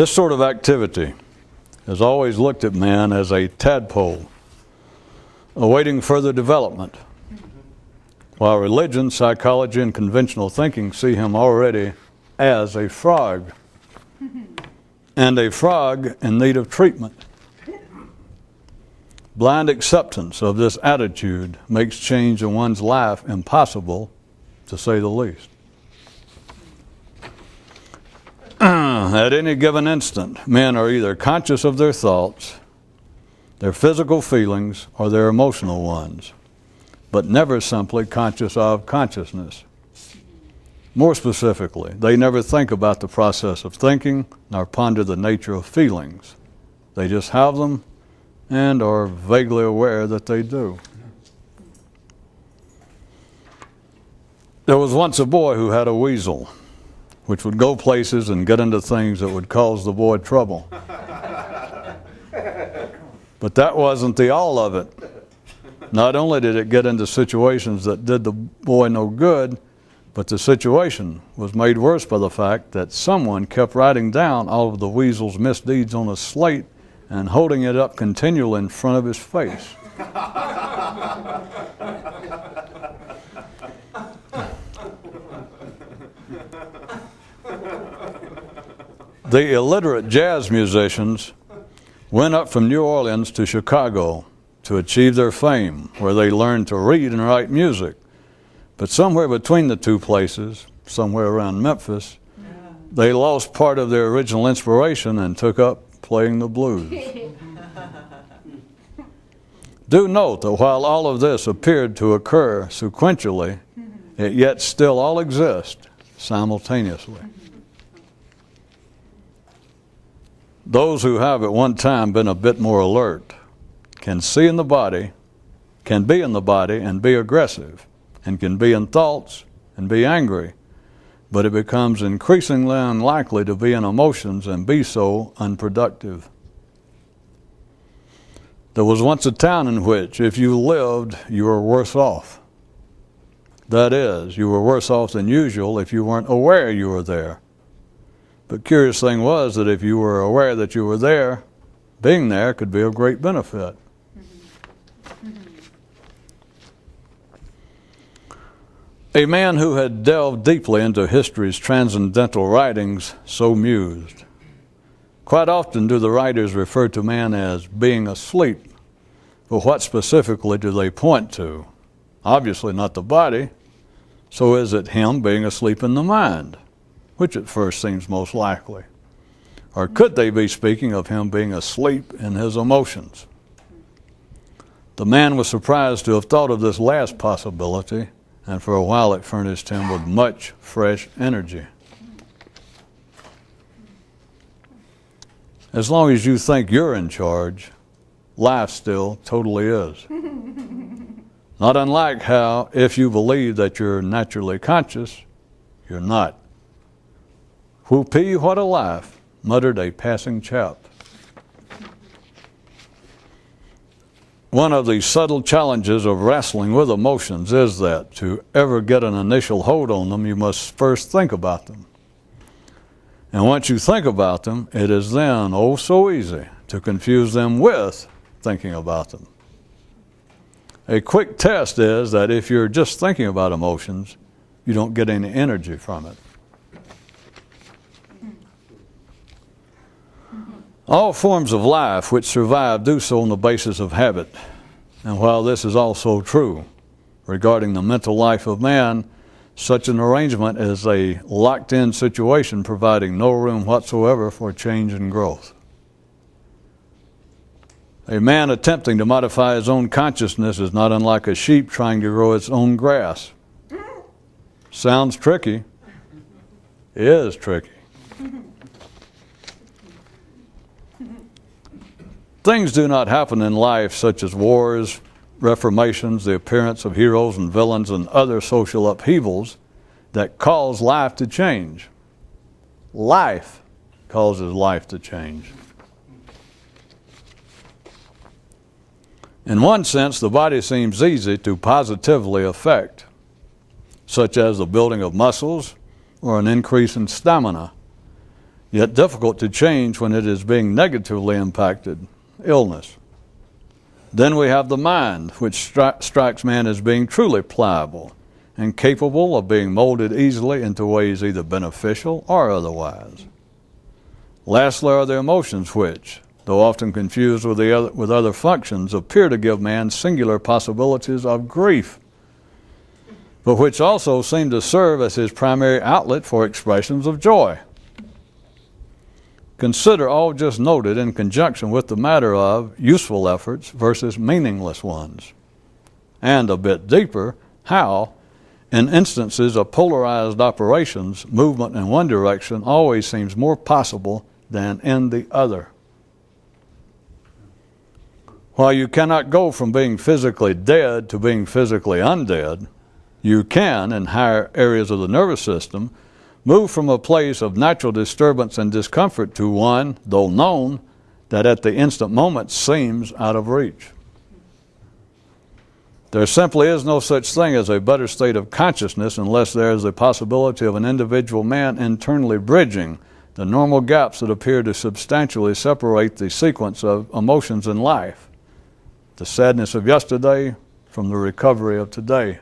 This sort of activity has always looked at man as a tadpole, awaiting further development, while religion, psychology, and conventional thinking see him already as a frog, and a frog in need of treatment. Blind acceptance of this attitude makes change in one's life impossible, to say the least. At any given instant, men are either conscious of their thoughts, their physical feelings, or their emotional ones, but never simply conscious of consciousness. More specifically, they never think about the process of thinking, nor ponder the nature of feelings. They just have them and are vaguely aware that they do. There was once a boy who had a weasel, which would go places and get into things that would cause the boy trouble. But that wasn't the all of it. Not only did it get into situations that did the boy no good, but the situation was made worse by the fact that someone kept writing down all of the weasel's misdeeds on a slate and holding it up continually in front of his face. The illiterate jazz musicians went up from New Orleans to Chicago to achieve their fame, where they learned to read and write music. But somewhere between the two places, somewhere around Memphis, they lost part of their original inspiration and took up playing the blues. Do note that while all of this appeared to occur sequentially, it yet still all exists simultaneously. Those who have at one time been a bit more alert can see in the body, can be in the body and be aggressive, and can be in thoughts and be angry, but it becomes increasingly unlikely to be in emotions and be so unproductive. There was once a town in which, if you lived, you were worse off. That is, you were worse off than usual if you weren't aware you were there. But curious thing was that if you were aware that you were there, being there could be of great benefit. A man who had delved deeply into history's transcendental writings so mused. Quite often do the writers refer to man as being asleep, but what specifically do they point to? Obviously not the body, so is it him being asleep in the mind, which at first seems most likely? Or could they be speaking of him being asleep in his emotions? The man was surprised to have thought of this last possibility, and for a while it furnished him with much fresh energy. As long as you think you're in charge, life still totally is. Not unlike how, if you believe that you're naturally conscious, you're not. Whoopee, what a life, muttered a passing chap. One of the subtle challenges of wrestling with emotions is that to ever get an initial hold on them, you must first think about them. And once you think about them, it is then, oh so easy, to confuse them with thinking about them. A quick test is that if you're just thinking about emotions, you don't get any energy from it. All forms of life which survive do so on the basis of habit. And while this is also true regarding the mental life of man, such an arrangement is a locked-in situation providing no room whatsoever for change and growth. A man attempting to modify his own consciousness is not unlike a sheep trying to grow its own grass. Sounds tricky. It is tricky. Things do not happen in life such as wars, reformations, the appearance of heroes and villains, and other social upheavals that cause life to change. Life causes life to change. In one sense, the body seems easy to positively affect, such as the building of muscles or an increase in stamina. yet difficult to change when it is being negatively impacted, illness. Then we have the mind, which strikes man as being truly pliable and capable of being molded easily into ways either beneficial or otherwise. Lastly are the emotions which, though often confused with other functions, appear to give man singular possibilities of grief, but which also seem to serve as his primary outlet for expressions of joy. Consider all just noted in conjunction with the matter of useful efforts versus meaningless ones, and a bit deeper, how, in instances of polarized operations, movement in one direction always seems more possible than in the other. While you cannot go from being physically dead to being physically undead, you can, in higher areas of the nervous system, move from a place of natural disturbance and discomfort to one, though known, that at the instant moment seems out of reach. There simply is no such thing as a better state of consciousness unless there is the possibility of an individual man internally bridging the normal gaps that appear to substantially separate the sequence of emotions in life, the sadness of yesterday from the recovery of today.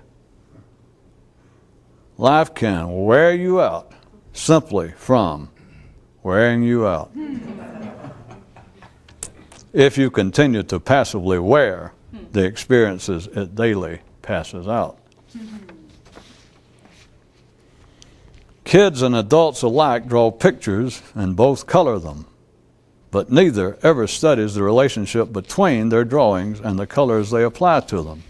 Life can wear you out simply from wearing you out. If you continue to passively wear the experiences it daily passes out. Kids and adults alike draw pictures and both color them, but neither ever studies the relationship between their drawings and the colors they apply to them.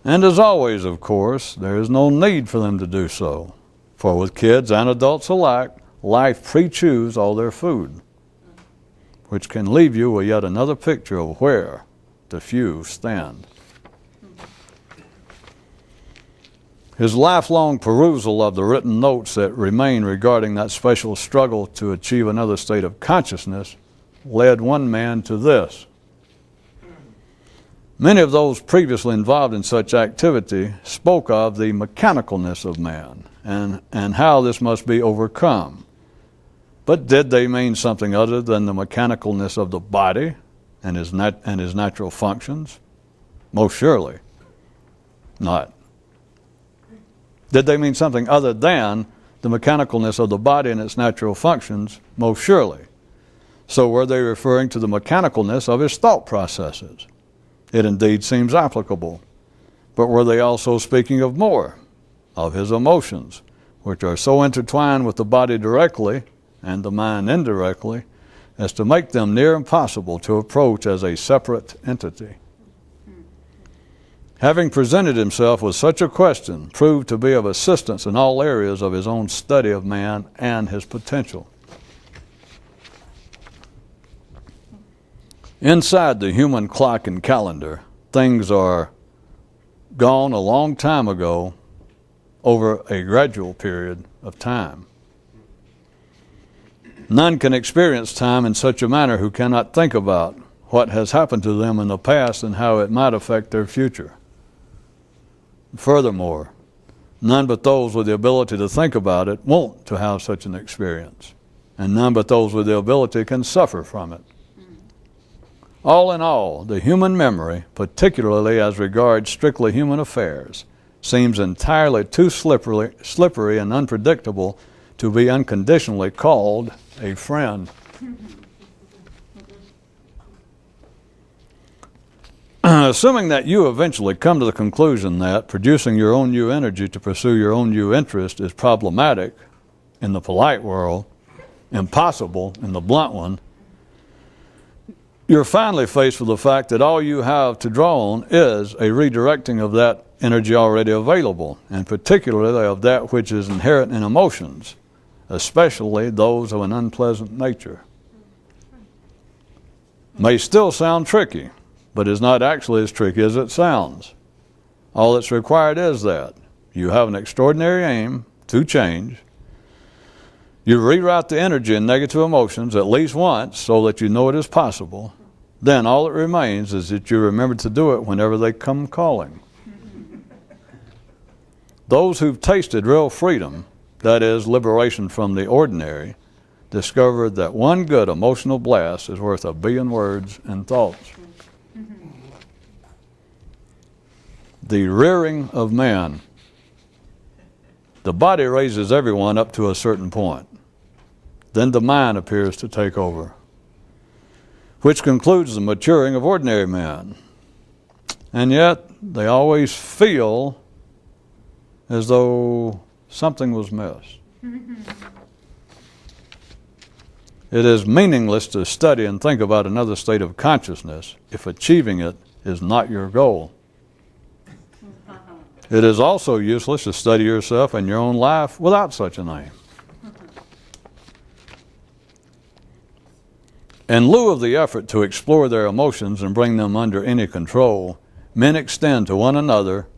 And as always, of course, there is no need for them to do so. For with kids and adults alike, life pre-chews all their food, which can leave you with yet another picture of where the few stand. His lifelong perusal of the written notes that remain regarding that special struggle to achieve another state of consciousness led one man to this. Many of those previously involved in such activity spoke of the mechanicalness of man and how this must be overcome. But did they mean something other than the mechanicalness of the body and his natural functions? Most surely not. Did they mean something other than the mechanicalness of the body and its natural functions? Most surely. So were they referring to the mechanicalness of his thought processes? It indeed seems applicable. But were they also speaking of more, of his emotions, which are so intertwined with the body directly and the mind indirectly as to make them near impossible to approach as a separate entity? Having presented himself with such a question proved to be of assistance in all areas of his own study of man and his potential. Inside the human clock and calendar, things are gone a long time ago over a gradual period of time. None can experience time in such a manner who cannot think about what has happened to them in the past and how it might affect their future. Furthermore, none but those with the ability to think about it want to have such an experience, and none but those with the ability can suffer from it. All in all, the human memory, particularly as regards strictly human affairs, seems entirely too slippery and unpredictable to be unconditionally called a friend. Assuming that you eventually come to the conclusion that producing your own new energy to pursue your own new interest is problematic in the polite world, impossible in the blunt one, you're finally faced with the fact that all you have to draw on is a redirecting of that energy already available, and particularly of that which is inherent in emotions, especially those of an unpleasant nature. May still sound tricky, but is not actually as tricky as it sounds. All that's required is that you have an extraordinary aim to change. You rewrite the energy in negative emotions at least once so that you know it is possible. Then all that remains is that you remember to do it whenever they come calling. Those who've tasted real freedom, that is, liberation from the ordinary, discovered that one good emotional blast is worth 1 billion words and thoughts. The rearing of man. The body raises everyone up to a certain point. Then the mind appears to take over, which concludes the maturing of ordinary men. And yet, they always feel as though something was missed. It is meaningless to study and think about another state of consciousness if achieving it is not your goal. It is also useless to study yourself and your own life without such an aim. In lieu of the effort to explore their emotions and bring them under any control, men extend to one another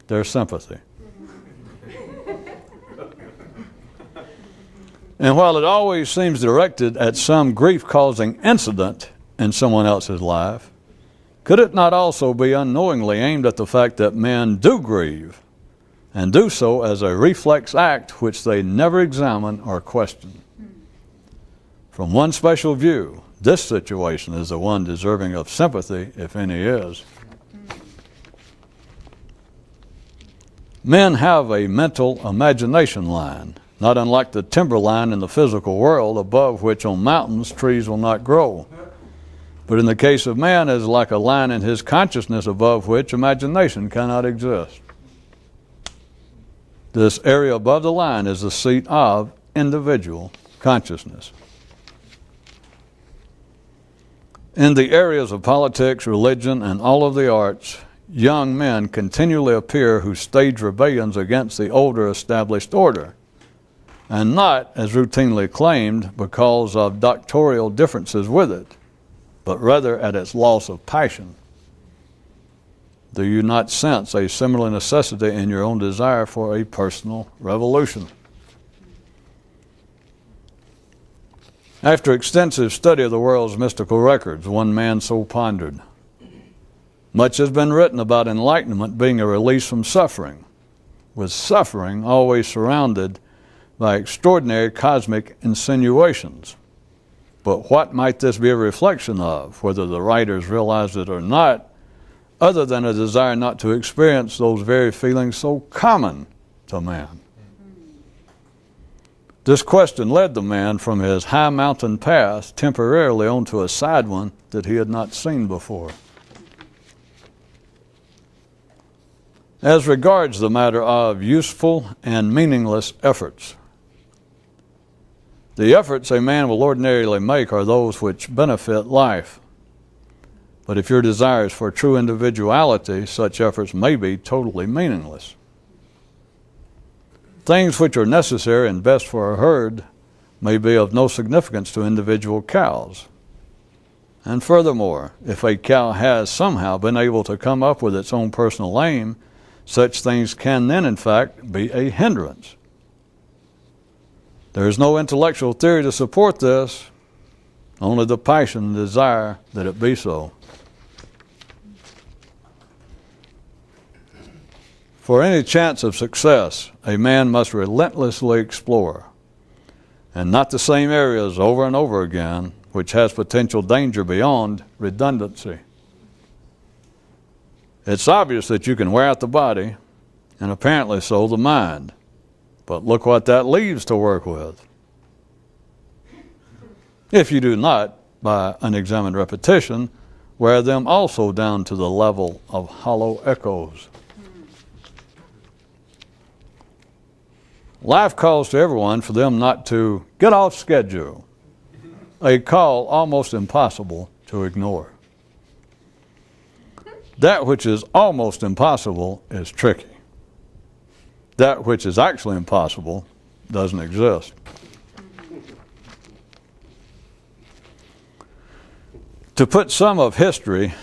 their sympathy. And while it always seems directed at some grief-causing incident in someone else's life, could it not also be unknowingly aimed at the fact that men do grieve, and do so as a reflex act which they never examine or question? From one special view, this situation is the one deserving of sympathy, if any is. Men have a mental imagination line, not unlike the timber line in the physical world, above which on mountains trees will not grow. But in the case of man, it is like a line in his consciousness above which imagination cannot exist. This area above the line is the seat of individual consciousness. In the areas of politics, religion, and all of the arts, young men continually appear who stage rebellions against the older established order, and not, as routinely claimed, because of doctrinal differences with it, but rather at its loss of passion. Do you not sense a similar necessity in your own desire for a personal revolution? After extensive study of the world's mystical records, one man so pondered, much has been written about enlightenment being a release from suffering, with suffering always surrounded by extraordinary cosmic insinuations. But what might this be a reflection of, whether the writers realize it or not, other than a desire not to experience those very feelings so common to man? This question led the man from his high mountain path temporarily onto a side one that he had not seen before. As regards the matter of useful and meaningless efforts, the efforts a man will ordinarily make are those which benefit life. But if your desire is for true individuality, such efforts may be totally meaningless. Things which are necessary and best for a herd may be of no significance to individual cows. And furthermore, if a cow has somehow been able to come up with its own personal aim, such things can then, in fact, be a hindrance. There is no intellectual theory to support this, only the passion and desire that it be so. For any chance of success, a man must relentlessly explore, and not the same areas over and over again, which has potential danger beyond redundancy. It's obvious that you can wear out the body, and apparently so the mind. But look what that leaves to work with. If you do not, by unexamined repetition, wear them also down to the level of hollow echoes. Life calls to everyone for them not to get off schedule, a call almost impossible to ignore. That which is almost impossible is tricky. That which is actually impossible doesn't exist. To put some of history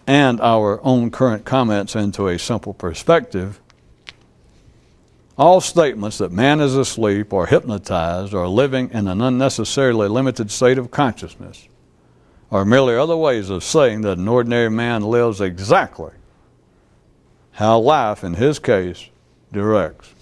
and our own current comments into a simple perspective, all statements that man is asleep or hypnotized or living in an unnecessarily limited state of consciousness are merely other ways of saying that an ordinary man lives exactly how life, in his case, directs.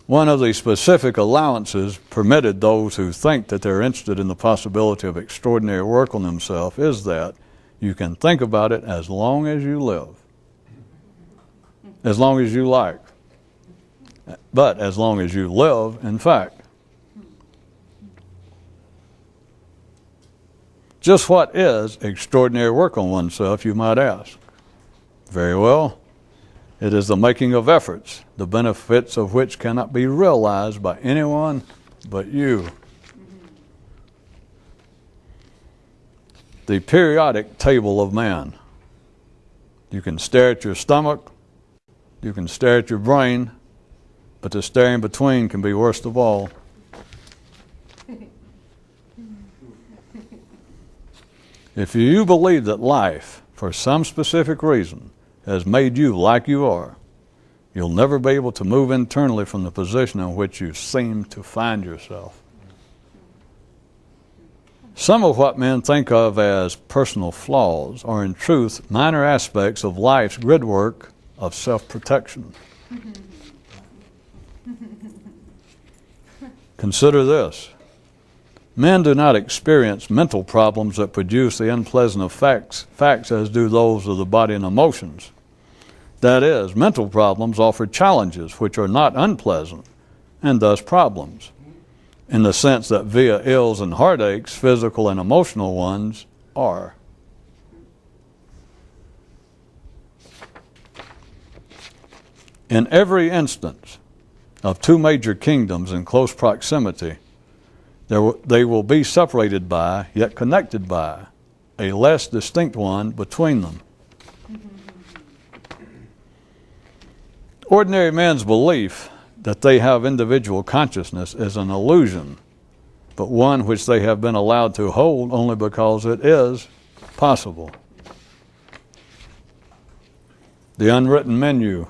One of the specific allowances permitted those who think that they're interested in the possibility of extraordinary work on themselves is that you can think about it as long as you live, as long as you like, but as long as you live, in fact. Just what is extraordinary work on oneself, you might ask? Very well. It is the making of efforts, the benefits of which cannot be realized by anyone but you. The periodic table of man. You can stare at your stomach, you can stare at your brain, but the staring between can be worst of all. If you believe that life, for some specific reason, has made you like you are, you'll never be able to move internally from the position in which you seem to find yourself. Some of what men think of as personal flaws are in truth minor aspects of life's grid work of self-protection. Consider this. Men do not experience mental problems that produce the unpleasant facts as do those of the body and emotions. That is, mental problems offer challenges which are not unpleasant, and thus problems, in the sense that via ills and heartaches, physical and emotional ones are. In every instance of two major kingdoms in close proximity, they will be separated by, yet connected by, a less distinct one between them. Ordinary men's belief that they have individual consciousness is an illusion, but one which they have been allowed to hold only because it is possible. The unwritten menu.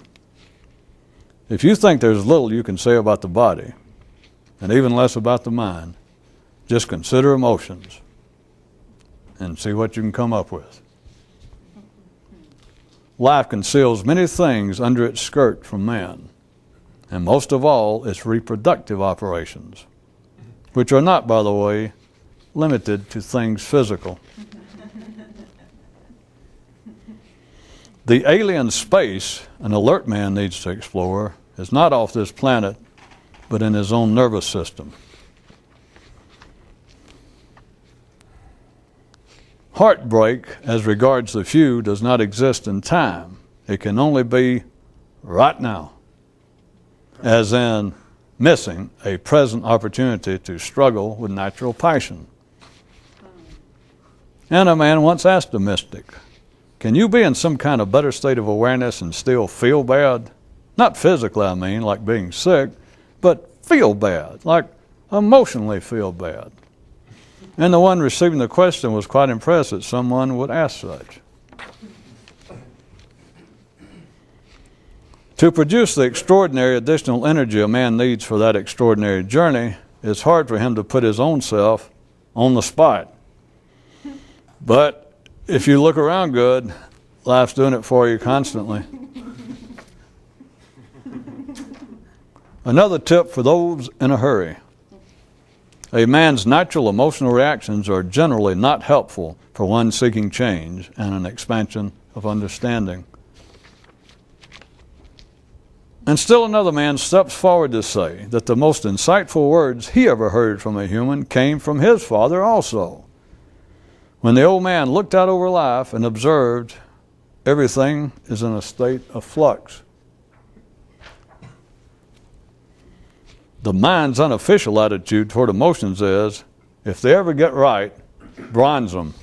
If you think there's little you can say about the body, and even less about the mind, just consider emotions and see what you can come up with. Life conceals many things under its skirt from man, and most of all its reproductive operations, which are not, by the way, limited to things physical. The alien space an alert man needs to explore is not off this planet, but in his own nervous system. Heartbreak, as regards the few, does not exist in time. It can only be right now, as in missing a present opportunity to struggle with natural passion. And a man once asked a mystic, can you be in some kind of better state of awareness and still feel bad? Not physically, I mean, like being sick, but feel bad, like emotionally feel bad. And the one receiving the question was quite impressed that someone would ask such. To produce the extraordinary additional energy a man needs for that extraordinary journey, it's hard for him to put his own self on the spot. But if you look around good, life's doing it for you constantly. Another tip for those in a hurry. A man's natural emotional reactions are generally not helpful for one seeking change and an expansion of understanding. And still another man steps forward to say that the most insightful words he ever heard from a human came from his father also. When the old man looked out over life and observed everything is in a state of flux. The mind's unofficial attitude toward emotions is, if they ever get right, bronze them.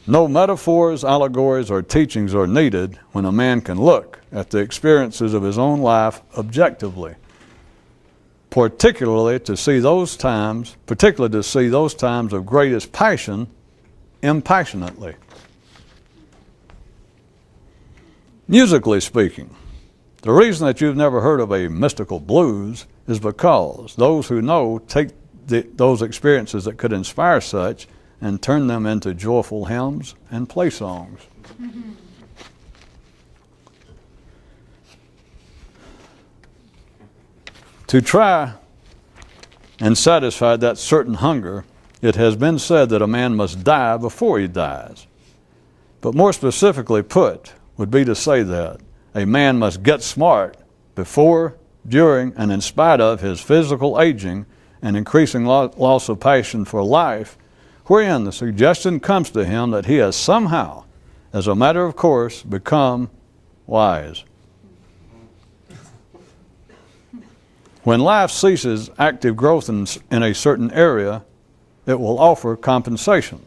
No metaphors, allegories, or teachings are needed when a man can look at the experiences of his own life objectively, particularly to see those times of greatest passion impassionately. Musically speaking, the reason that you've never heard of a mystical blues is because those who know take those experiences that could inspire such and turn them into joyful hymns and play songs. To try and satisfy that certain hunger, it has been said that a man must die before he dies. But more specifically put, would be to say that a man must get smart before, during, and in spite of his physical aging and increasing loss of passion for life, wherein the suggestion comes to him that he has somehow, as a matter of course, become wise. When life ceases active growth in a certain area, it will offer compensation.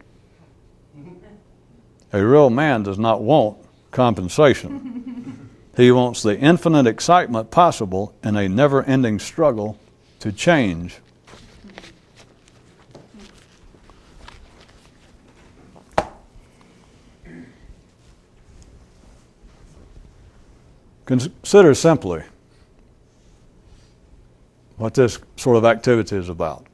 A real man does not want compensation. He wants the infinite excitement possible in a never-ending struggle to change. Consider simply what this sort of activity is about.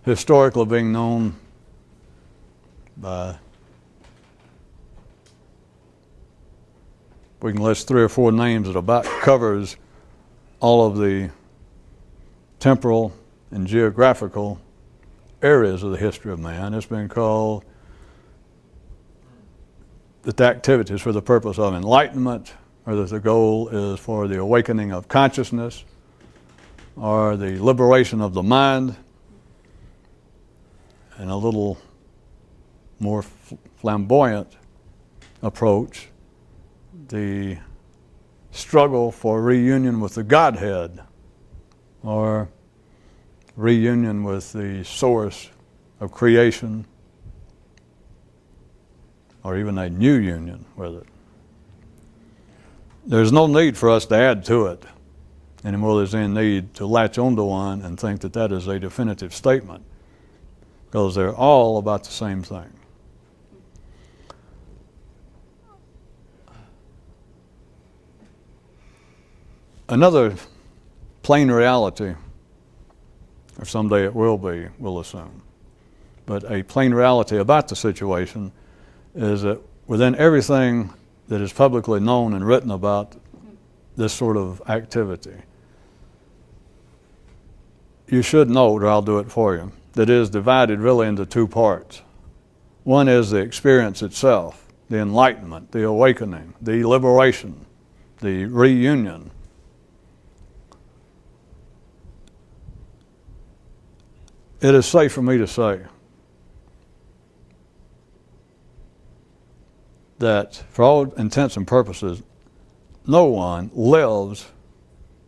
Historically being known by, we can list 3 or 4 names that about covers all of the temporal and geographical areas of the history of man. It's been called that the activity is for the purpose of enlightenment, or that the goal is for the awakening of consciousness, or the liberation of the mind, and a little more flamboyant approach, the struggle for reunion with the Godhead, or reunion with the source of creation, or even a new union with it. There's no need for us to add to it any more than there's any need to latch onto one and think that that is a definitive statement, because they're all about the same thing. Another plain reality, or someday it will be, we'll assume, but a plain reality about the situation is that within everything that is publicly known and written about this sort of activity, you should note, or I'll do it for you, that it is divided really into 2 parts. One is the experience itself, the enlightenment, the awakening, the liberation, the reunion. It is safe for me to say that for all intents and purposes, no one lives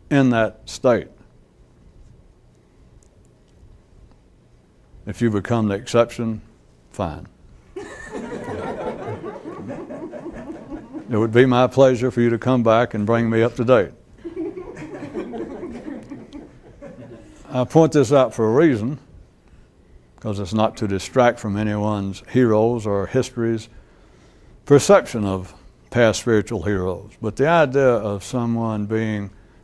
in that state. If you become the exception, fine. It would be my pleasure for you to come back and bring me up to date. I point this out for a reason, because it's not to distract from anyone's heroes or history's perception of past spiritual heroes. But the idea of someone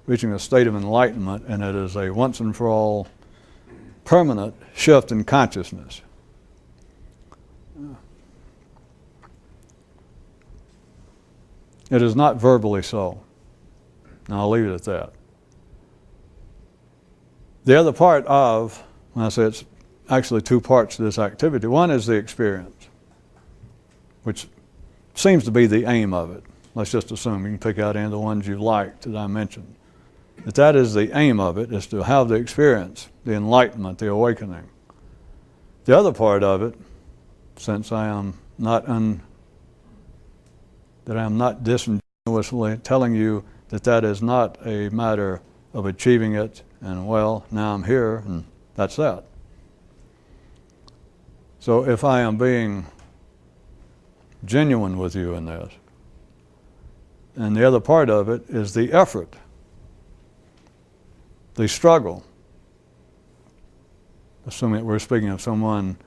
reaching a state of enlightenment, and it is a once and for all permanent shift in consciousness. It is not verbally so. Now I'll leave it at that. The other part of, when I say it's actually 2 parts to this activity, one is the experience, which seems to be the aim of it. Let's just assume you can pick out any of the ones you liked that I mentioned. That is the aim of it, is to have the experience, the enlightenment, the awakening. The other part of it, since I am not disingenuously telling you that is not a matter of achieving it and, well, now I'm here and that's that. So if I am being genuine with you in this, and the other part of it is the effort, the struggle, assuming that we're speaking of someone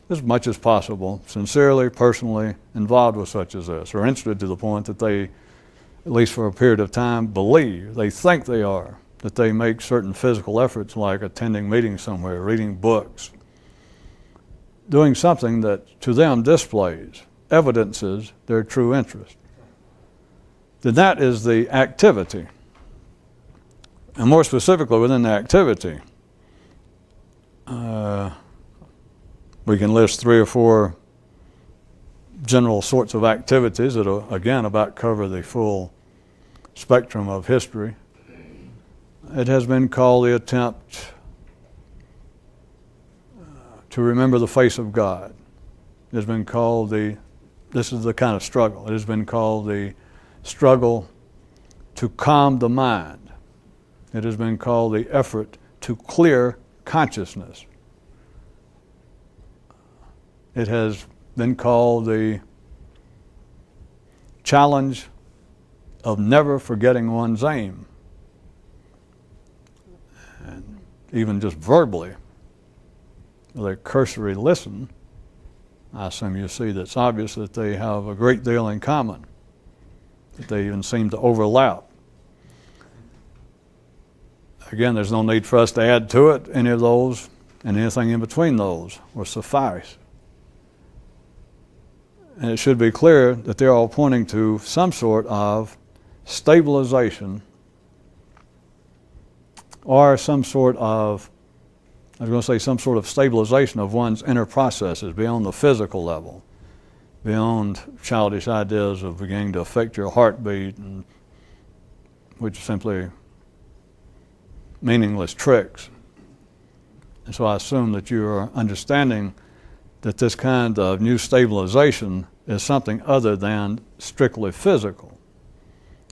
as much as possible, sincerely, personally involved with such as this, or interested to the point that they, at least for a period of time, believe, they think they are, that they make certain physical efforts like attending meetings somewhere, reading books, doing something that to them displays, evidences their true interest. then that is the activity. And more specifically within the activity, we can list 3 or 4 general sorts of activities that will, again, about cover the full spectrum of history. It has been called the attempt to remember the face of God. It has been called this is the kind of struggle. It has been called the struggle to calm the mind. It has been called the effort to clear consciousness. It has been called the challenge of never forgetting one's aim. And even just verbally, with a cursory listen, I assume you see that it's obvious that they have a great deal in common, that they even seem to overlap. Again, there's no need for us to add to it any of those, and anything in between those will suffice. And it should be clear that they're all pointing to some sort of stabilization or some sort of, some sort of stabilization of one's inner processes beyond the physical level, beyond childish ideas of beginning to affect your heartbeat, and which are simply meaningless tricks. And so I assume that you are understanding that this kind of new stabilization is something other than strictly physical.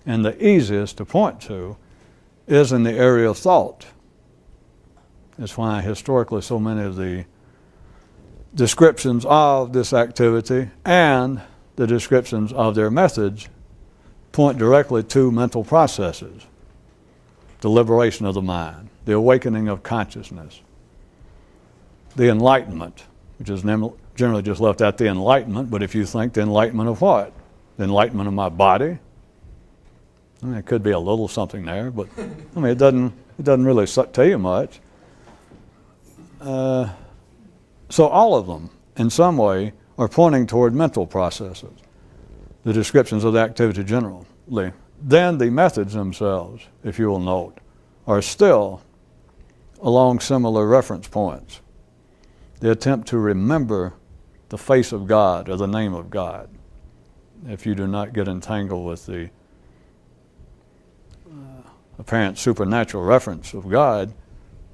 And the easiest to point to is in the area of thought. That's why historically so many of the descriptions of this activity and the descriptions of their methods point directly to mental processes, the liberation of the mind, the awakening of consciousness, the enlightenment, which is generally just left out the enlightenment, but if you think the enlightenment of what? The enlightenment of my body? I mean, it could be a little something there, but I mean, it doesn't really tell you much. So all of them, in some way, are pointing toward mental processes, the descriptions of the activity generally. Then the methods themselves, if you will note, are still along similar reference points. The attempt to remember the face of God or the name of God. If you do not get entangled with the apparent supernatural reference of God,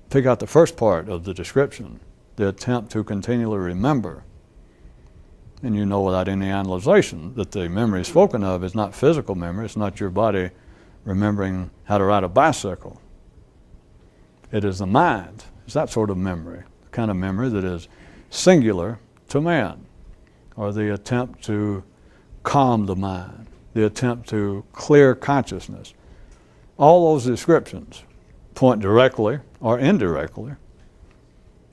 pick out the first part of the description, the attempt to continually remember. And you know without any analyzation that the memory spoken of is not physical memory. It's not your body remembering how to ride a bicycle. It is the mind. It's that sort of memory, the kind of memory that is singular to man, or the attempt to calm the mind, the attempt to clear consciousness. All those descriptions point directly or indirectly.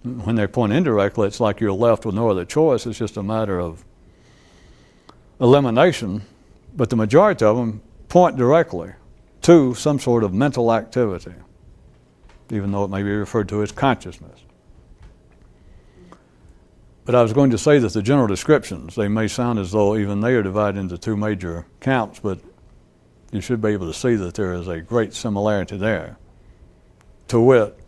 When they point indirectly, it's like you're left with no other choice. It's just a matter of elimination. But the majority of them point directly to some sort of mental activity, even though it may be referred to as consciousness. But I was going to say that the general descriptions, they may sound as though even they are divided into 2 major counts, but you should be able to see that there is a great similarity there. To wit,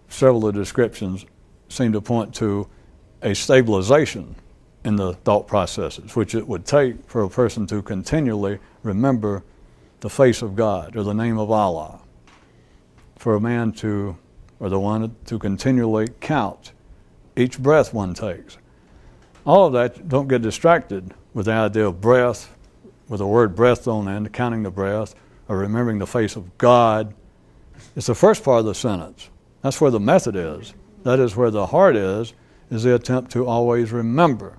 several of the descriptions seem to point to a stabilization in the thought processes, which it would take for a person to continually remember the face of God or the name of Allah, for a man to, or the one to continually count each breath one takes. All of that, don't get distracted with the idea of breath, with the word breath thrown in, counting the breath, or remembering the face of God. It's the first part of the sentence. That's where the method is. That is where the heart is the attempt to always remember,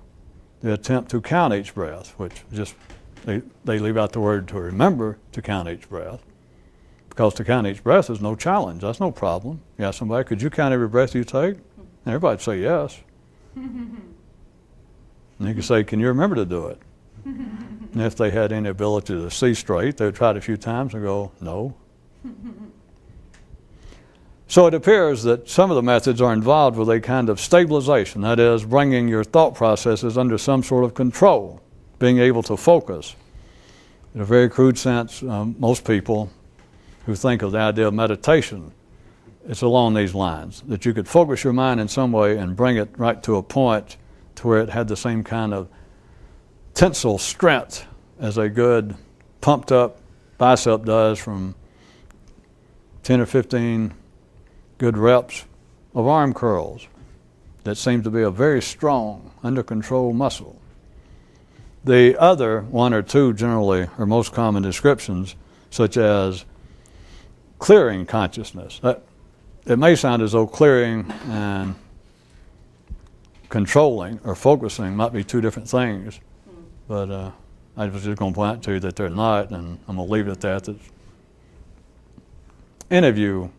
the attempt to count each breath, which just, they leave out the word to remember to count each breath, because to count each breath is no challenge. That's no problem. You ask somebody, could you count every breath you take? And everybody'd say yes. And you could say, can you remember to do it? And if they had any ability to see straight, they would try it a few times and go, no. So it appears that some of the methods are involved with a kind of stabilization, that is, bringing your thought processes under some sort of control, being able to focus. In a very crude sense, most people who think of the idea of meditation, it's along these lines, that you could focus your mind in some way and bring it right to a point to where it had the same kind of tensile strength as a good pumped up bicep does from 10 or 15 good reps of arm curls. That seems to be a very strong, under control muscle. The other one or two generally are most common descriptions, such as clearing consciousness. It may sound as though clearing and controlling or focusing might be two different things, but I was just going to point out to you that they're not, and I'm going to leave it at that. That any of you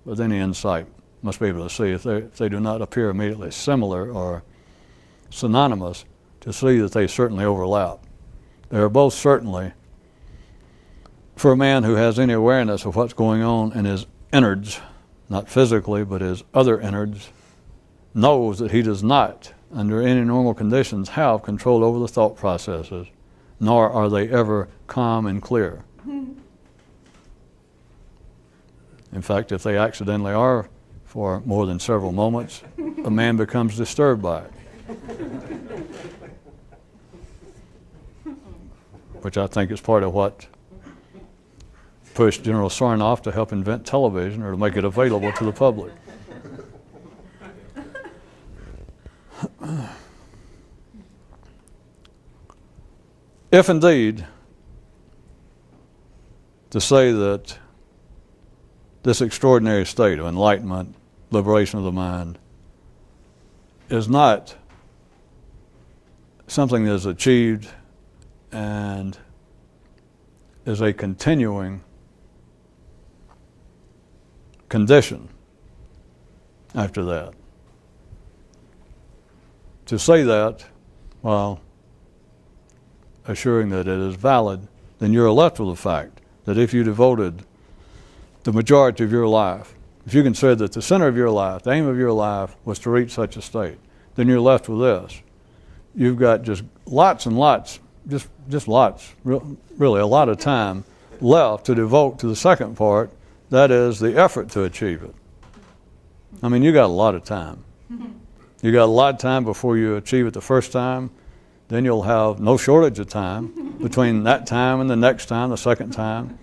with any insight must be able to see if they do not appear immediately similar or synonymous, to see that they certainly overlap. They are both certainly, for a man who has any awareness of what's going on in his innards, not physically, but his other innards, knows that he does not, under any normal conditions, have control over the thought processes, nor are they ever calm and clear. In fact, if they accidentally are for more than several moments, a man becomes disturbed by it. Which I think is part of what pushed General Sarnoff to help invent television, or to make it available to the public. If indeed to say that this extraordinary state of enlightenment, liberation of the mind, is not something that is achieved and is a continuing condition after that. To say that while assuring that it is valid, then you're left with the fact that if you devoted the majority of your life, if you consider that the center of your life, the aim of your life was to reach such a state, then you're left with this. You've got just lots and lots, just lots, really a lot of time left to devote to the second part, that is the effort to achieve it. I mean, you got a lot of time. You got a lot of time before you achieve it the first time. Then you'll have no shortage of time between that time and the next time, the second time.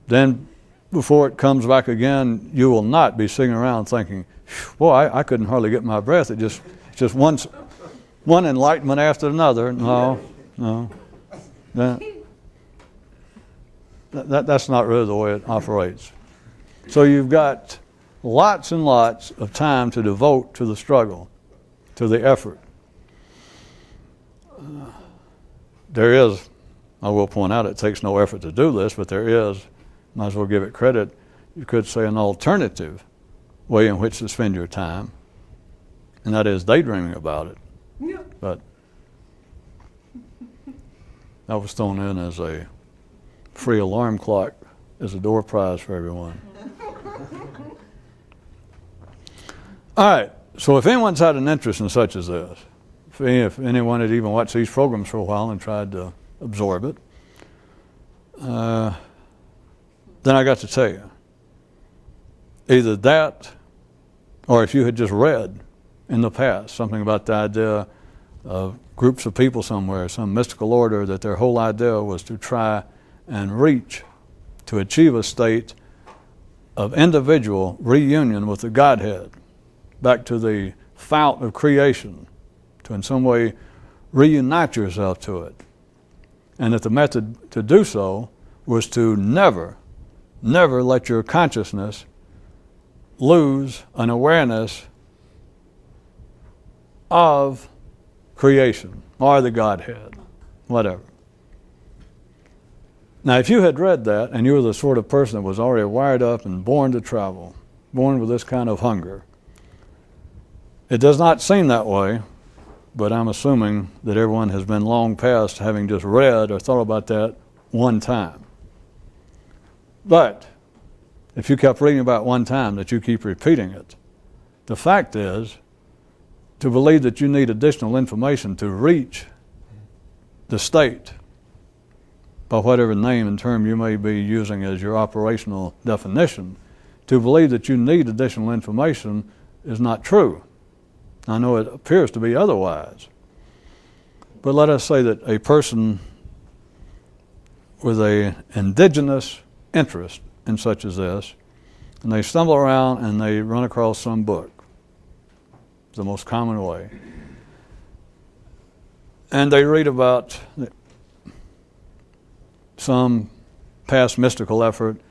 Then before it comes back again, you will not be sitting around thinking, boy, I couldn't hardly get my breath. It's just one enlightenment after another. No. That's not really the way it operates. So you've got lots and lots of time to devote to the struggle, to the effort. There is, I will point out, it takes no effort to do this, but there is, might as well give it credit, you could say an alternative way in which to spend your time, and that is daydreaming about it. Yeah. But that was thrown in as a free alarm clock as a door prize for everyone. All right, so if anyone's had an interest in such as this, if anyone had even watched these programs for a while and tried to absorb it, then I got to tell you, either that, or if you had just read in the past something about the idea of groups of people somewhere, some mystical order, that their whole idea was to try and reach, to achieve a state of individual reunion with the Godhead, back to the fount of creation, to in some way reunite yourself to it. And that the method to do so was to never let your consciousness lose an awareness of creation or the Godhead, whatever. Now, if you had read that and you were the sort of person that was already wired up and born to travel, born with this kind of hunger, it does not seem that way, but I'm assuming that everyone has been long past having just read or thought about that one time. But if you kept reading about one time, that you keep repeating it, the fact is, to believe that you need additional information to reach the state by whatever name and term you may be using as your operational definition, to believe that you need additional information is not true. I know it appears to be otherwise. But let us say that a person with an indigenous interest in such as this, and they stumble around and they run across some book. It's the most common way. And they read about some past mystical effort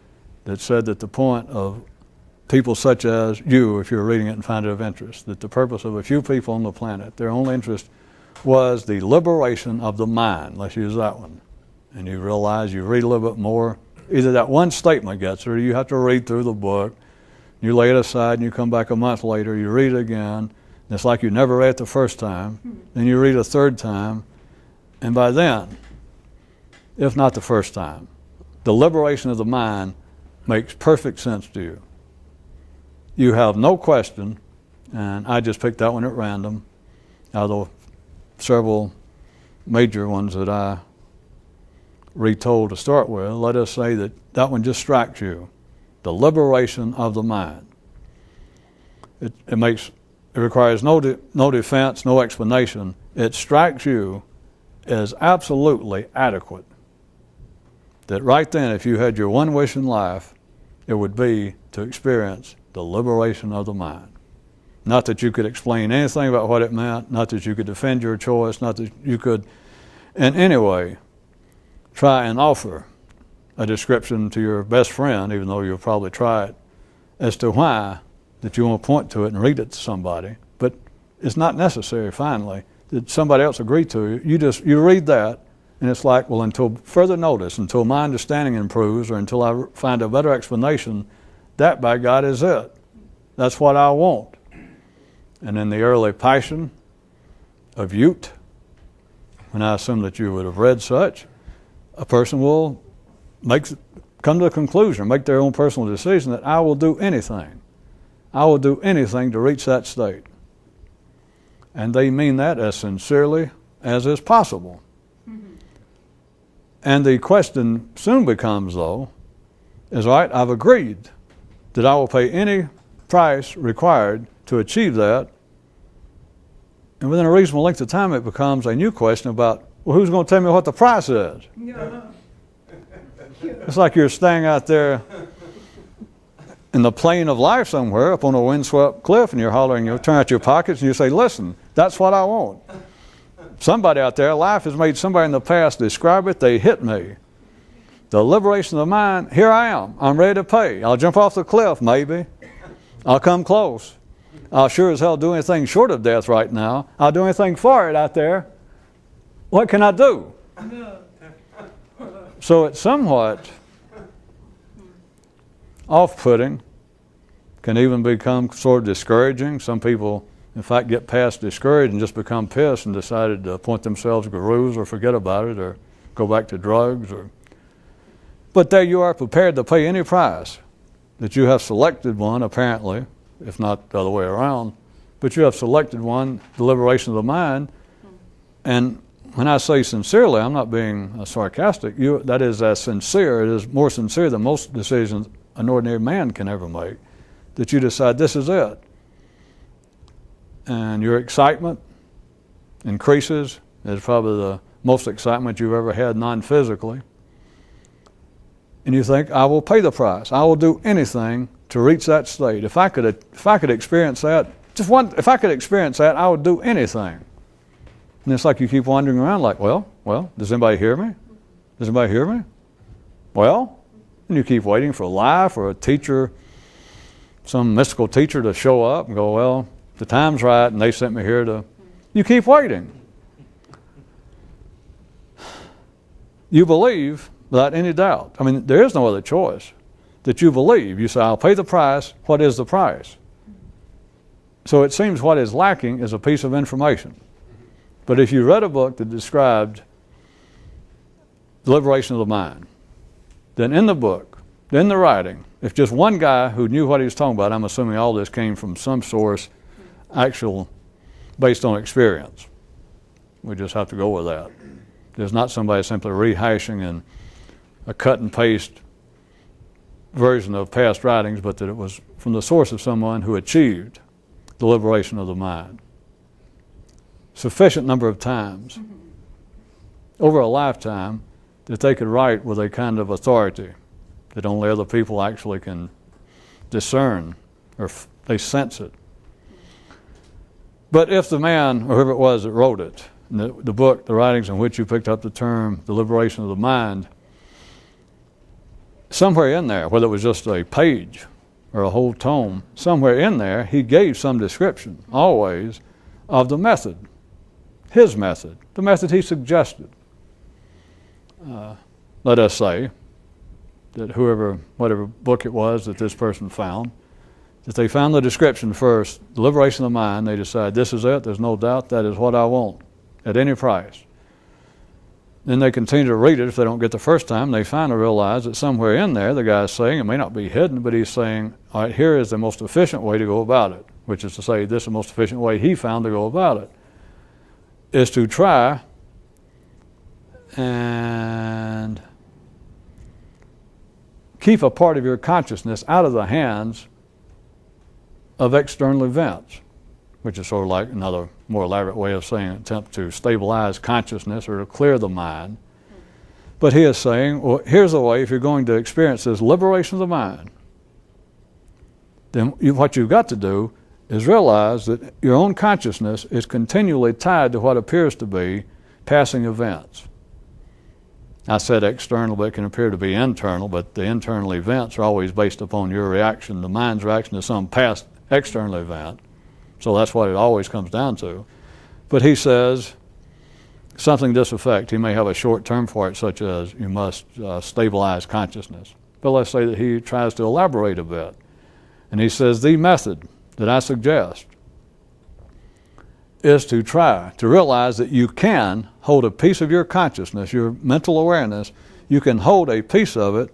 that said that the point of people such as you, if you're reading it and find it of interest, that the purpose of a few people on the planet, their only interest was the liberation of the mind. Let's use that one. And you realize you read a little bit more, either that one statement gets it, or you have to read through the book, you lay it aside and you come back a month later, you read it again, and it's like you never read it the first time, then you read it a third time, and by then, if not the first time, the liberation of the mind makes perfect sense to you. You have no question, and I just picked that one at random, out of the several major ones that I retold to start with. Let us say that that one just strikes you. The liberation of the mind. It requires no defense, no explanation. It strikes you as absolutely adequate. That right then, if you had your one wish in life, it would be to experience the liberation of the mind. Not that you could explain anything about what it meant, not that you could defend your choice, not that you could in any way try and offer a description to your best friend, even though you'll probably try it, as to why that you want to point to it and read it to somebody. But it's not necessary, finally, that somebody else agree to it. You read that, and it's like, well, until further notice, until my understanding improves, or until I find a better explanation, that, by God, is it. That's what I want. And in the early passion of youth, when I assume that you would have read such, a person will come to the conclusion, make their own personal decision that I will do anything. I will do anything to reach that state. And they mean that as sincerely as is possible. Mm-hmm. And the question soon becomes, though, is, all right, I've agreed that I will pay any price required to achieve that. And within a reasonable length of time, it becomes a new question about, well, who's going to tell me what the price is? Yeah. It's like you're staying out there in the plain of life somewhere up on a windswept cliff, and you're hollering, you turn out your pockets and you say, listen, that's what I want. Somebody out there, life has made somebody in the past describe it, they hit me. The liberation of the mind, here I am. I'm ready to pay. I'll jump off the cliff, maybe. I'll come close. I'll sure as hell do anything short of death right now. I'll do anything for it out there. What can I do? So it's somewhat off-putting, can even become sort of discouraging. Some people, in fact, get past discouraged and just become pissed and decided to appoint themselves gurus or forget about it or go back to drugs. But there you are, prepared to pay any price, that you have selected one, apparently, if not the other way around, but you have selected one, the liberation of the mind. And when I say sincerely, I'm not being sarcastic. That is as sincere. It is more sincere than most decisions an ordinary man can ever make, that you decide this is it. And your excitement increases. It's probably the most excitement you've ever had non-physically. And you think, I will pay the price. I will do anything to reach that state. If I could experience that, if I could experience that, I would do anything. And it's like you keep wandering around like, well, does anybody hear me? Does anybody hear me? Well, and you keep waiting for life or a teacher, some mystical teacher to show up and go, well, the time's right and they sent me here to... You keep waiting. You believe without any doubt. I mean, there is no other choice. That you believe. You say, I'll pay the price. What is the price? So it seems what is lacking is a piece of information. But if you read a book that described the liberation of the mind, then in the book, in the writing, if just one guy who knew what he was talking about, I'm assuming all this came from some source, actual, based on experience. We just have to go with that. There's not somebody simply rehashing and a cut and paste version of past writings, but that it was from the source of someone who achieved the liberation of the mind sufficient number of times over a lifetime that they could write with a kind of authority that only other people actually can discern, or they sense it. But if the man, or whoever it was that wrote it, the book, the writings in which you picked up the term, the liberation of the mind, somewhere in there, whether it was just a page or a whole tome, somewhere in there he gave some description, always, of the method, his method, the method he suggested. Let us say that whatever book it was that this person found, that they found the description first, the liberation of the mind, they decide this is it, there's no doubt, that is what I want, at any price. Then they continue to read it. If they don't get the first time, they finally realize that somewhere in there the guy's saying, it may not be hidden, but he's saying, all right, here is the most efficient way to go about it, which is to say this is the most efficient way he found to go about it, is to try and keep a part of your consciousness out of the hands of external events, which is sort of like another more elaborate way of saying attempt to stabilize consciousness or to clear the mind. But he is saying, well, here's the way if you're going to experience this liberation of the mind, then what you've got to do is realize that your own consciousness is continually tied to what appears to be passing events. I said external, but it can appear to be internal, but the internal events are always based upon your reaction, the mind's reaction to some past external event. So that's what it always comes down to. But he says something to this effect. He may have a short term for it, such as you must stabilize consciousness. But let's say that he tries to elaborate a bit. And he says the method that I suggest is to try to realize that you can hold a piece of your consciousness, your mental awareness, you can hold a piece of it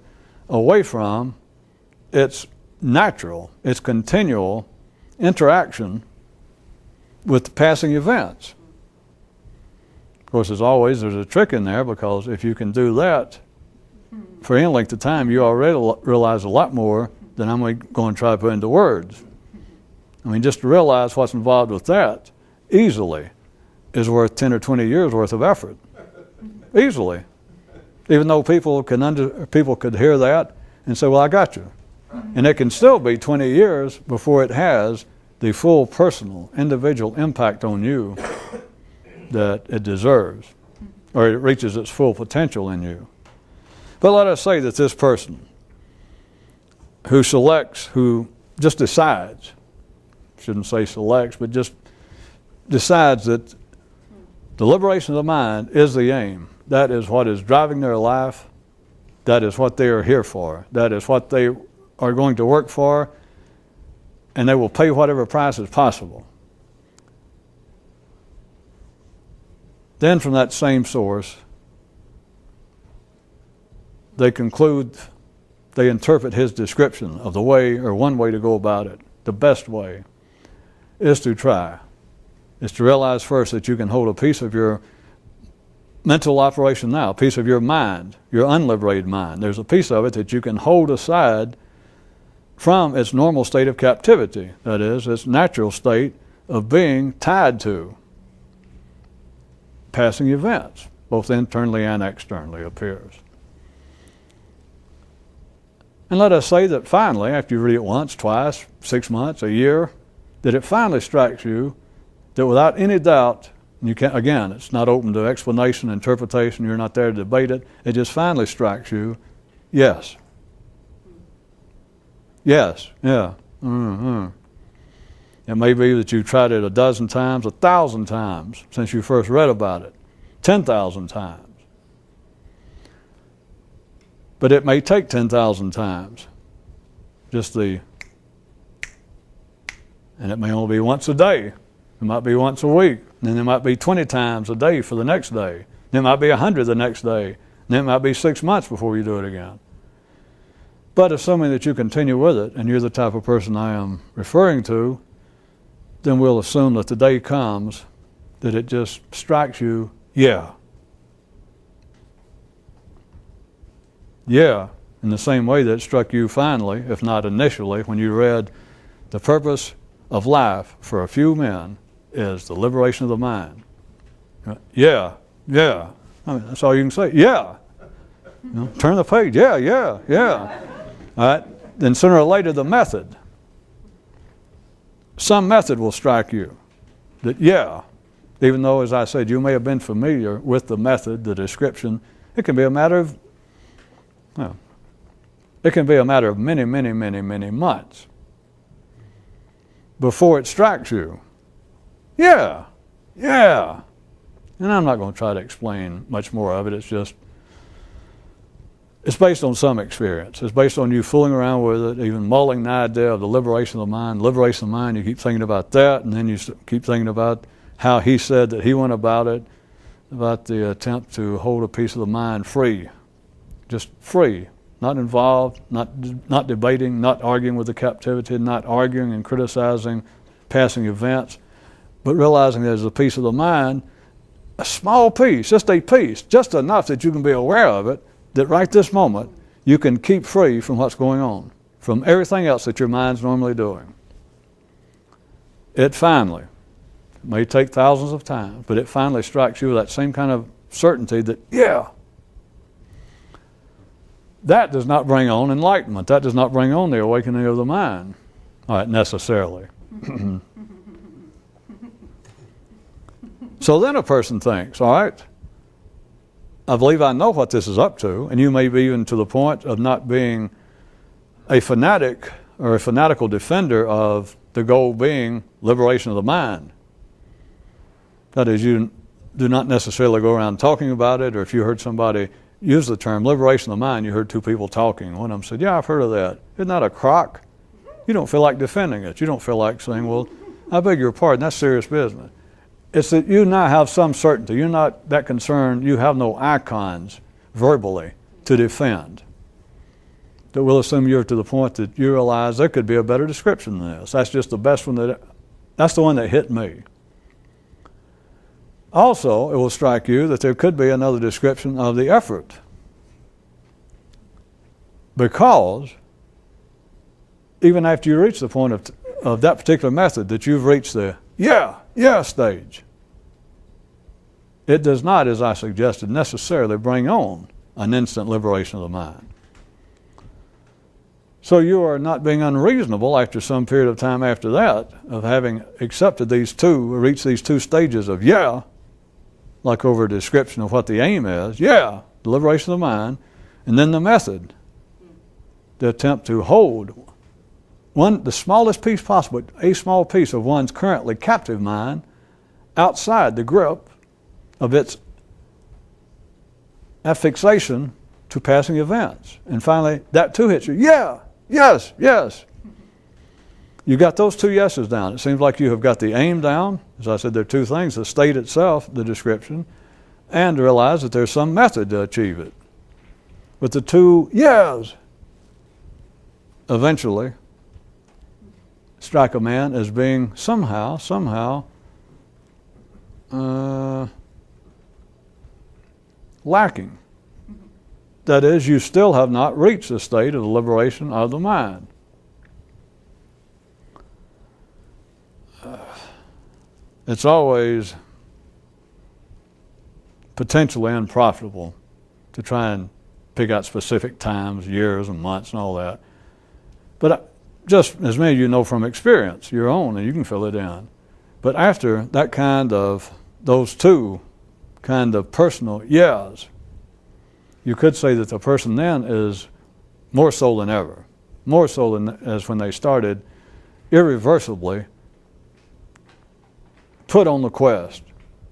away from its natural, its continual interaction with the passing events. Of course, as always, there's a trick in there, because if you can do that for any length of time, you already realize a lot more than I'm going to try to put into words. I mean, just to realize what's involved with that easily is worth 10 or 20 years worth of effort. Easily. Even though people could hear that and say, well, I got you. And it can still be 20 years before it has the full personal, individual impact on you that it deserves, or it reaches its full potential in you. But let us say that this person who just decides, shouldn't say selects, but just decides that the liberation of the mind is the aim. That is what is driving their life. That is what they are here for. That is what they are going to work for, and they will pay whatever price is possible. Then from that same source, they interpret his description of the way, or one way to go about it. The best way is to realize first that you can hold a piece of your mental operation now, a piece of your mind, your unliberated mind. There's a piece of it that you can hold aside from its normal state of captivity, that is, its natural state of being tied to passing events, both internally and externally, appears. And let us say that finally, after you read it once, twice, 6 months, a year, that it finally strikes you that without any doubt, you can't, again, it's not open to explanation, interpretation, you're not there to debate it, it just finally strikes you, yes. Yes, yeah. It may be that you've tried it 12 times, 1,000 times since you first read about it, 10,000 times. But it may take 10,000 times, and it may only be once a day. It might be once a week. Then it might be 20 times a day for the next day. Then it might be 100 the next day. Then it might be 6 months before you do it again. But assuming that you continue with it, and you're the type of person I am referring to, then we'll assume that the day comes that it just strikes you, yeah. Yeah, in the same way that it struck you finally, if not initially, when you read the purpose of life for a few men is the liberation of the mind. Yeah. I mean, that's all you can say. Yeah. Turn the page. Yeah. All right. Then sooner or later, the method. Some method will strike you. That even though, as I said, you may have been familiar with the method, the description, it can be a matter of many months before it strikes you. Yeah. And I'm not going to try to explain much more of it. It's based on some experience. It's based on you fooling around with it, even mulling the idea of the liberation of the mind. Liberation of the mind, you keep thinking about that, and then you keep thinking about how he said that he went about it, about the attempt to hold a piece of the mind free. Just free. Not involved, not debating, not arguing with the captivity, not arguing and criticizing passing events, but realizing there's a piece of the mind, a small piece, just a piece, just enough that you can be aware of it, that right this moment you can keep free from what's going on, from everything else that your mind's normally doing. It finally, it may take thousands of times, but it finally strikes you with that same kind of certainty that, that does not bring on enlightenment. That does not bring on the awakening of the mind. All right, necessarily. So then a person thinks, all right, I believe I know what this is up to, and you may be even to the point of not being a fanatic or a fanatical defender of the goal being liberation of the mind. That is, you do not necessarily go around talking about it, or if you heard somebody use the term liberation of the mind, you heard two people talking. One of them said, yeah, I've heard of that. Isn't that a crock? You don't feel like defending it. You don't feel like saying, well, I beg your pardon, that's serious business. It's that you now have some certainty. You're not that concerned. You have no icons verbally to defend. That will assume you're to the point that you realize there could be a better description than this. That's just the best one. That's the one that hit me. Also, it will strike you that there could be another description of the effort. Because even after you reach the point of that particular method, that you've reached the stage, it does not, as I suggested, necessarily bring on an instant liberation of the mind. So you are not being unreasonable after some period of time after that, of having accepted reached these two stages of like over a description of what the aim is, the liberation of the mind, and then the method, the attempt to hold the smallest piece possible, a small piece of one's currently captive mind outside the grip of its affixation to passing events. And finally, that too hits you. Yes. You got those two yeses down. It seems like you have got the aim down. As I said, there are two things: the state itself, the description, and to realize that there's some method to achieve it. But the two yes eventually strike a man as being somehow lacking. That is, you still have not reached the state of the liberation of the mind. It's always potentially unprofitable to try and pick out specific times, years and months and all that. But just as many of you know from experience, your own, and you can fill it in. But after that those two kind of personal yes, you could say that the person then is more so than ever, more so than as when they started, irreversibly put on the quest,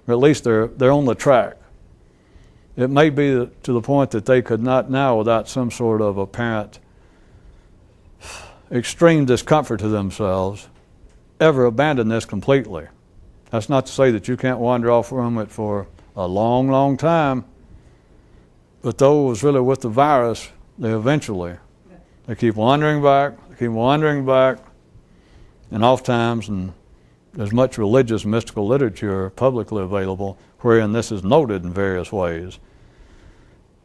or at least they're on the track. It may be to the point that they could not now, without some sort of apparent extreme discomfort to themselves, ever abandon this completely. That's not to say that you can't wander off from it for a long time, but those really with the virus, they keep wandering back, and oftentimes, and there's much religious mystical literature publicly available wherein this is noted in various ways,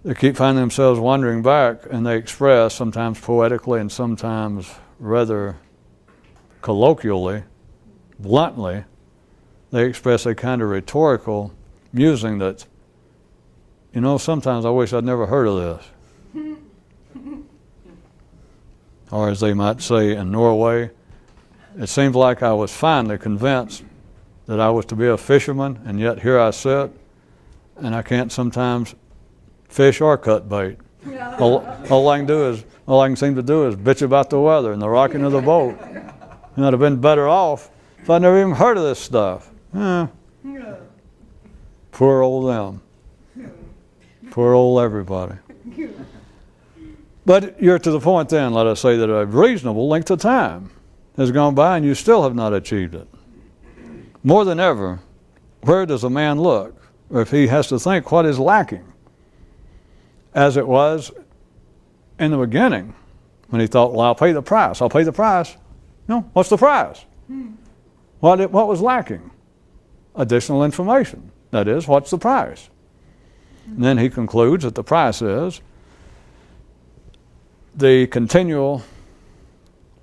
They keep finding themselves wandering back, and they express, sometimes poetically and sometimes rather colloquially, bluntly, they express a kind of rhetorical musing that, you know, sometimes I wish I'd never heard of this. Or as they might say in Norway, it seems like I was finally convinced that I was to be a fisherman, and yet here I sit, and I can't sometimes fish or cut bait. Yeah. All I can seem to do is bitch about the weather and the rocking of the boat. And I'd have been better off if I'd never even heard of this stuff. Yeah. Poor old them. Poor old everybody. But you're to the point then, let us say, that a reasonable length of time has gone by and you still have not achieved it. More than ever, where does a man look? Or if he has to think, what is lacking? As it was in the beginning, when he thought, well, I'll pay the price. I'll pay the price. No, what's the price? What was lacking? Additional information. That is, what's the price? And then he concludes that the price is the continual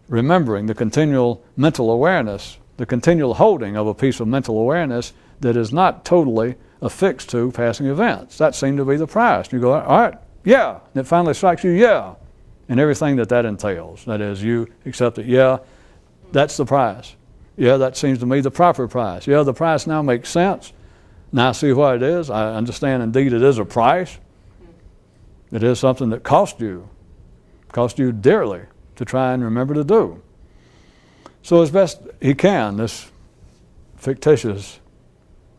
remembering, the continual mental awareness, the continual holding of a piece of mental awareness that is not totally affixed to passing events. That seemed to be the price. And you go, all right, yeah. And it finally strikes you, yeah. And everything that entails. That is, you accept it, yeah, that's the price. Yeah, that seems to me the proper price. Yeah, the price now makes sense. Now I see what it is. I understand indeed it is a price. It is something that cost you dearly to try and remember to do. So as best he can, this fictitious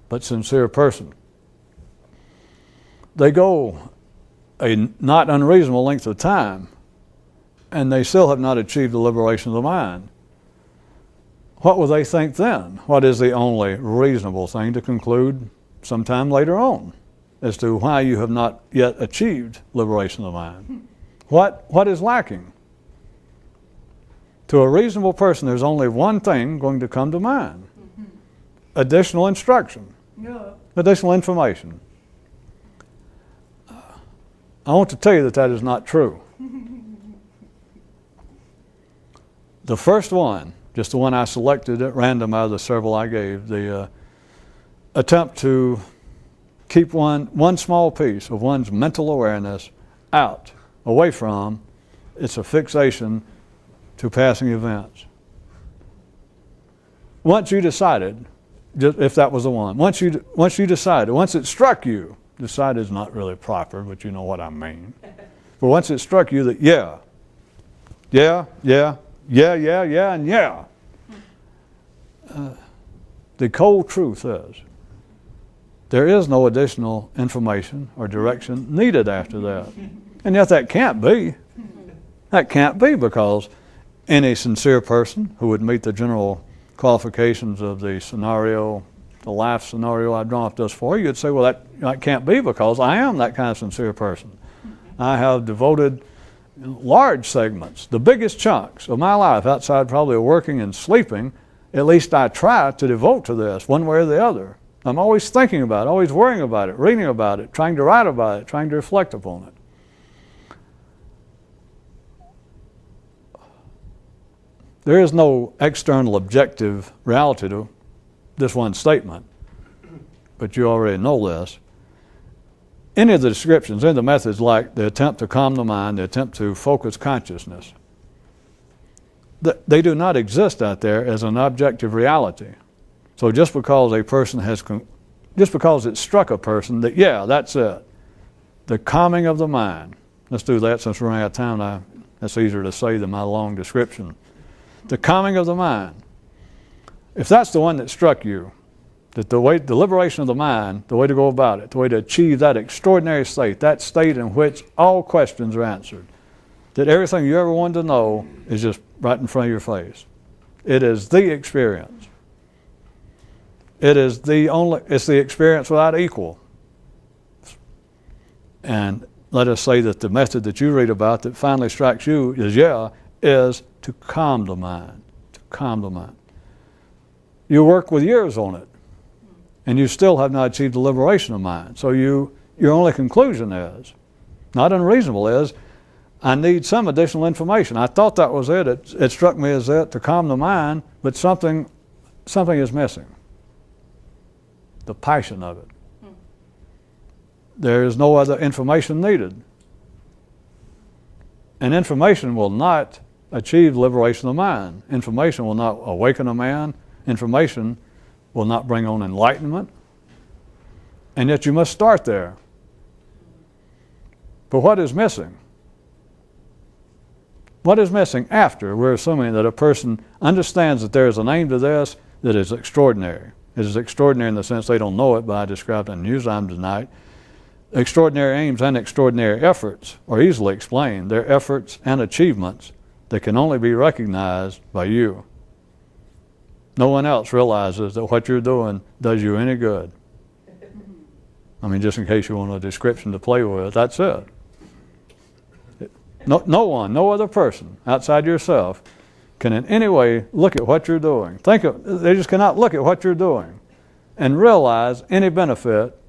but sincere person, they go a not unreasonable length of time and they still have not achieved the liberation of the mind. What will they think then? What is the only reasonable thing to conclude sometime later on as to why you have not yet achieved liberation of the mind? What is lacking? To a reasonable person, there's only one thing going to come to mind. Additional instruction. Yeah. Additional information. I want to tell you that is not true. The first one, just the one I selected at random out of the several I gave, the attempt to keep one small piece of one's mental awareness out, away from, it's a fixation to passing events. Once you decided, if that was the one, once you decided, once it struck you, decided is not really proper, but you know what I mean. But once it struck you that yeah, and yeah, the cold truth is there is no additional information or direction needed after that. And yet that can't be. That can't be, because any sincere person who would meet the general qualifications of the scenario, the life scenario I've drawn up thus far, you'd say, well, that can't be, because I am that kind of sincere person. I have devoted large segments, the biggest chunks of my life, outside probably of working and sleeping, at least I try to devote to this one way or the other. I'm always thinking about it, always worrying about it, reading about it, trying to write about it, trying to reflect upon it. There is no external objective reality to this one statement, but you already know this. Any of the descriptions, any of the methods, like the attempt to calm the mind, the attempt to focus consciousness, they do not exist out there as an objective reality. So just because a person just because it struck a person that, yeah, that's it, the calming of the mind. Let's do that since we're running out of time. That's easier to say than my long description. The calming of the mind. If that's the one that struck you, that the liberation of the mind, the way to go about it, the way to achieve that extraordinary state, that state in which all questions are answered, that everything you ever wanted to know is just right in front of your face. It is the experience. It's the experience without equal. And let us say that the method that you read about that finally strikes you is to calm the mind. To calm the mind. You work with years on it, and you still have not achieved the liberation of mind. So your only conclusion is Not unreasonable is, I need some additional information. I thought that was it. It struck me as it to calm the mind, but something is missing. The passion of it. There is no other information needed. And information will not achieve liberation of mind. Information will not awaken a man. Information will not bring on enlightenment. And yet you must start there. But what is missing? What is missing after we're assuming that a person understands that there is an aim to this that is extraordinary? It is extraordinary in the sense they don't know it, but I described it in Newsime tonight. Extraordinary aims and extraordinary efforts are easily explained. They're efforts and achievements that can only be recognized by you. No one else realizes that what you're doing does you any good. I mean, just in case you want a description to play with, that's it. No one, no other person outside yourself can in any way look at what you're doing. They just cannot look at what you're doing and realize any benefit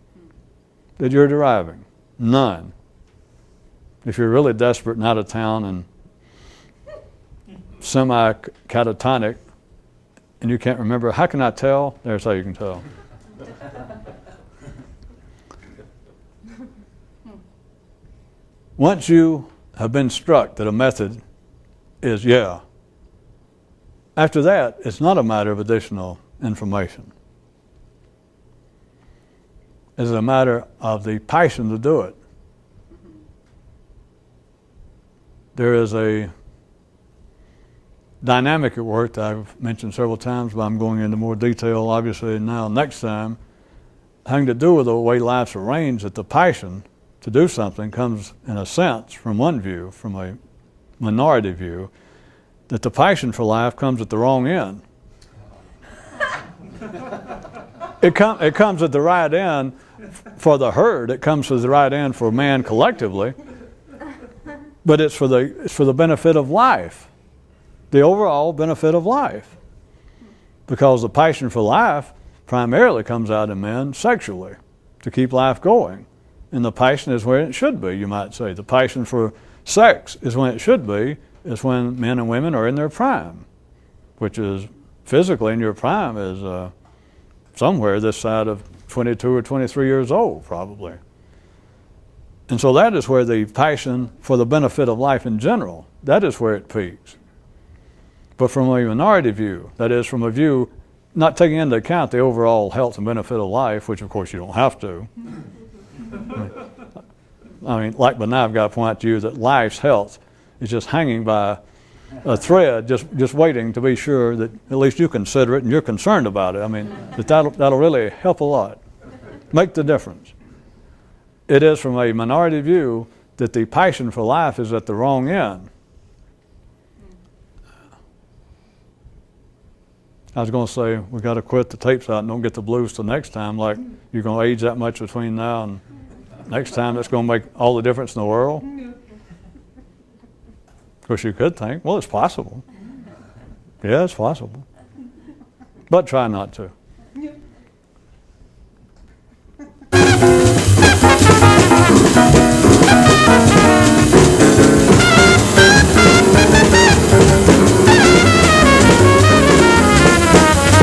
that you're deriving. None. If you're really desperate and out of town and semi-catatonic and you can't remember, how can I tell? There's how you can tell. Once you have been struck that a method is after that, it's not a matter of additional information. It's a matter of the passion to do it. There is a dynamic at work that I've mentioned several times, but I'm going into more detail obviously now next time, having to do with the way life's arranged, that the passion to do something comes in a sense from one view, from a minority view, that the passion for life comes at the wrong end. It comes at the right end for the herd. It comes to the right end for man collectively, but it's for the benefit of life, the overall benefit of life, because the passion for life primarily comes out in men sexually to keep life going, and the passion is where it should be. You might say the passion for sex is when it should be. Is when men and women are in their prime, which is physically in your prime is somewhere this side of 22 or 23 years old, probably. And so that is where the passion for the benefit of life in general, that is where it peaks. But from a minority view, that is from a view not taking into account the overall health and benefit of life, which of course you don't have to. I mean, like by now I've got to point out to you that life's health is just hanging by a thread, just waiting to be sure that at least you consider it and you're concerned about it. I mean, that'll really help a lot, make the difference. It is from a minority view that the passion for life is at the wrong end. I was going to say, we got to quit the tapes out and don't get the blues till next time, like you're going to age that much between now and next time. That's going to make all the difference in the world. Of course, you could think, well, it's possible. Yeah, it's possible. But try not to.